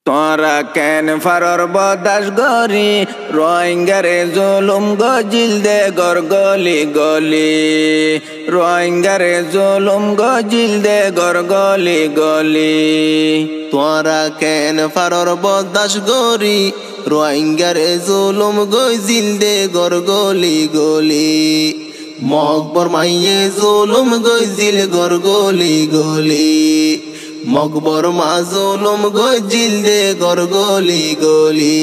তোরা কেন ফারর বদাস গরি রোহিঙ্গারে জুলুম গজিল দে গর গলি গলি রোহিঙ্গারে জুলুম গজিল দে গর গলি গলি তোরা কেন ফারর বদাস গরি রোহিঙ্গারে জুলুম গজিল দে গর গলি গলি মকবর মাইয়ে জুলুম গজিল গর গলি গলি মকবর মা জুলুম গজিল দে গর গলি গলি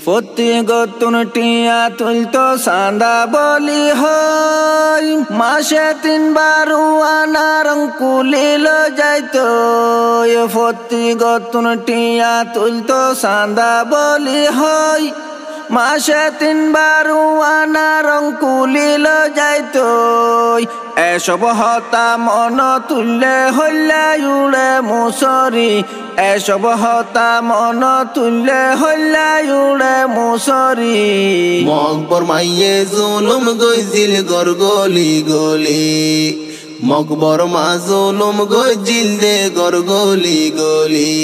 ফতি গতুন টিয়া তুলতো সান্দা বলি হয় মাসে 3 বার আনা রং কুলিল যাইতো ফতি গতুন টিয়া তুলতো সান্দা বলি হয় মাসে 3 বার আনা রং কুলিল যাইতো এসব হতা মন তুললে হল্লা উড়ে মুসরি এসব হতা মন তুললে হল্লা উড়ে মুসরি মকবর মাইয়ে জুলুম গজিল গর গলি গলি মকবর মা জুলুম গজিল দে গর গলি গলি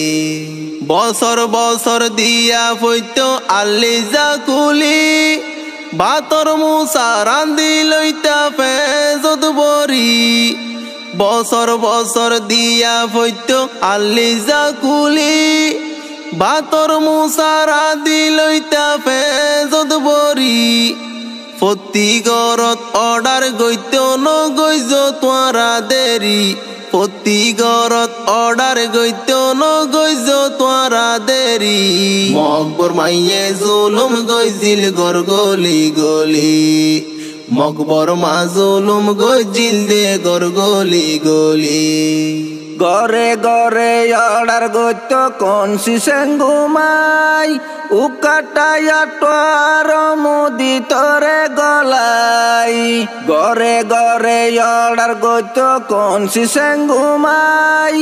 বছর বছর দিয়া ফইতো আল্লি জাকুলি বাতর মুসা রান্দি লইতা ফেজত বরি বছর বছর দিয়া ফইতো আল্লি জাকুলি বাতর মুসা রান্দি লইতা ফেজত বরি ফতি গরত অর্ডার গইতো ন গইজ তোরা দেরি ফতি গরত অর্ডার গইতো ন গইজ তোরা দেরি মকবর মাইয়ে জুলুম গজিল গর গলি গলি মকবর মা জুলুম গজিল দে গর গলি গলি গরে গরে অর্ডার গইতো কোন সিসেঙ্গুমাই উকাটায়া তোর মুদি তোরে গলাই গরে গরে অর্ডার গইতো কোন সিসেঙ্গুমাই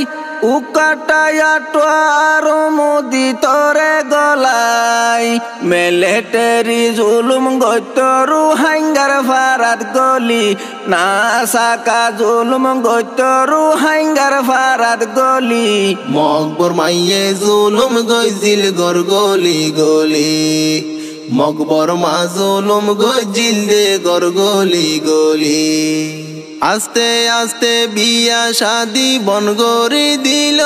উকাটায়া তোর মুদি তোরে গলাই মিলিটারি জুলুম গইতো রোহিঙ্গার ফারাত গলি না সাকা জুলুম গইতো রোহিঙ্গার ফারাত গলি মকবর মাইয়ে জুলুম গজিল গর গলি গলি মকবর মা জুলুম গজিল দে গর গলি গলি আস্তে আস্তে বিয়া শাদি বনগরি দিল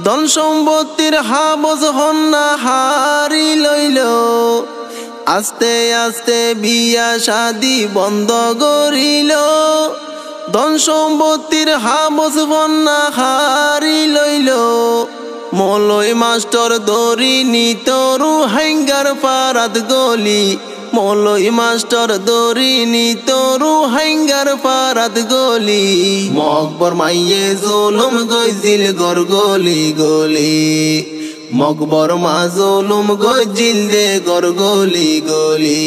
ধন সম্পত্তির হাবজ হন্না হারি লইল আস্তে আস্তে বিয়া শাদি বন্ধ করিল ধন সম্পত্তির হাবজ বন্যা হারি লইল মলয় মাস্টার দরি নিত রোহিঙ্গার ফারাত গলি মলয় মাস্টার দরি নিত রোহিঙ্গার ফারাত গলি মকবর মাইয়ে জুলুম গজিল গর গলি গলি মকবর মা জুলুম গজিল দে গর গলি গলি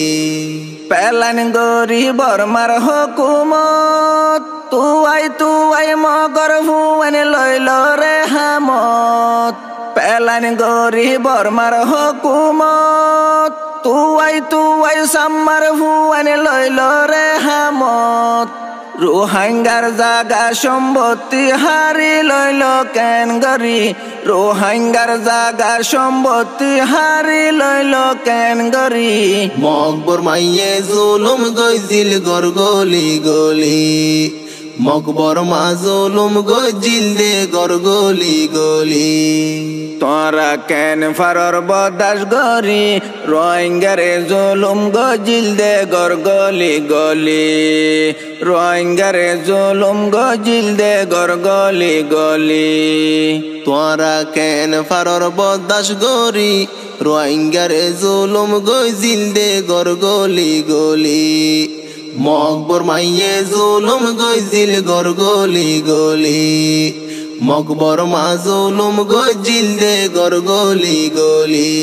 পেলান গরি বর্মার হুকুমত তুয়াই মগর ভুয়ান লইল রে হামত পেলান গরি বর্মার হুকুমত তুয়াই সাম্মার ভুয়ান লইল রে হামত রোহিঙ্গার জাগা সম্পত্তি হারি লইল কেন গরি রোহিঙ্গার জাগা সম্পত্তি হারি লইল কেন গরি মকবর মাইয়ে জুলুম গজিল গর গলি গলি মকবর মা জুলুম গজিল দে গর গলি গলি তোরা কেন ফারর বদাস গরি রোহিঙ্গারে জুলুম গজিল দে গর গলি গলি রোহিঙ্গারে জুলুম গজিল দে গর গলি গলি তোরা কেন ফারর বদাস গরি রোহিঙ্গারে জুলুম গজিল দে গর গলি গলি মকবর মাইয়ে জুলুম গজিল গর গলি গলি মকবর মা জুলুম গজিল দে গর গলি গলি।